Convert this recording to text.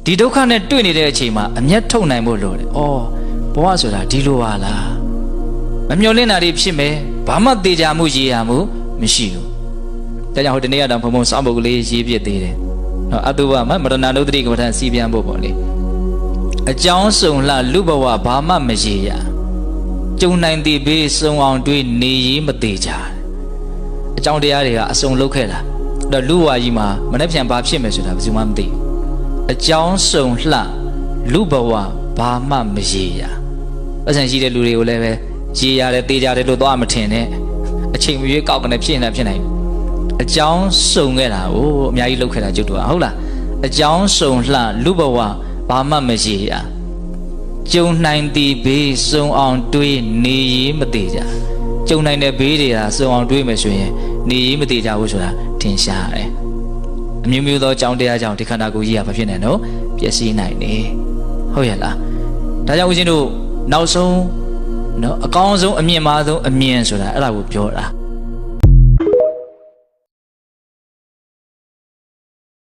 ဒီဒုက္ခနဲ့တွေ့နေတဲ့အချိန်မှာအမျက်ထုတ်နိုင်ဖို့လိုတယ်။အော်ဘဝဆိုတာဒီလိုပါလား။မမျှော်လင့်တာတွေဖြစ်မယ်။ဘာမှသေချာမှုရေရာမှုမရှိဘူး။ဒါကြောင့်ဟိုတနေ့ကတော့ဘုံဘုံစောင့်ဖို့ကလေးရေးပြသေးတယ်။နော်အတုပမရဏနုဒ္ဒတိကမ္မထစီပြန်ဖို့ပေါ့လေ။အကြောင်းစုံလှလူဘဝဘာမှမရေရာ။ကြုံနိုင်သည်ဘေးစုံအောင်တွေးနေရေးမသေးကြ။အကြောင်းတရားတွေကအစုံလောက်ခဲ့တာ။အဲ့တော့လူဝါကြီးမှာမနှက်ပြန်ဘာဖြစ်မယ်ဆိုတာဘယ်သူမှမသိဘူး။အကြောင်းစုံလှလူဘဝဘာမှမရေရာပတ်စံရှိတဲ့လူတွေကိုလည်းပဲရေရတယ်တေးကြတယ်လို့သွားမထင်နဲ့အချိန်မရွေးကောက်ကနေဖြစ်နေဖြစ်နိုင်အကြောင်းစုံခဲ့တာကိုအများကြီးလုပ်ခဲ့တာကျွတ်တော့ဟုတ်လားအကြောင်းစုံလှလူဘဝဘာမှမရေရာကြုံနိုင်သည်ဘေးစုံအောင်တွေးနေရေးမသေးကြကြုံနိုင်တဲ့ဘေးတွေကစုံအောင်တွေးမယ်ဆိုရင်နေရေးမသေးကြဘူးဆိုတာထင်ရှားတယ်အမျိုးမျိုးသောအကြောင်းတရားကြောင့်ဒီခန္ဓာကိုယ်ကြီးကဘာဖြစ်နေတော့ပျက်စီးနိုင်နေဟုတ်ရဲ့လားဒါကြောင့်ဦးဇင်းတို့နောက်ဆုံးနော်အကောင်းဆုံးအမြင့်မားဆုံးအမြင်ဆိုတာအဲ့ဒါကိုပြောတာ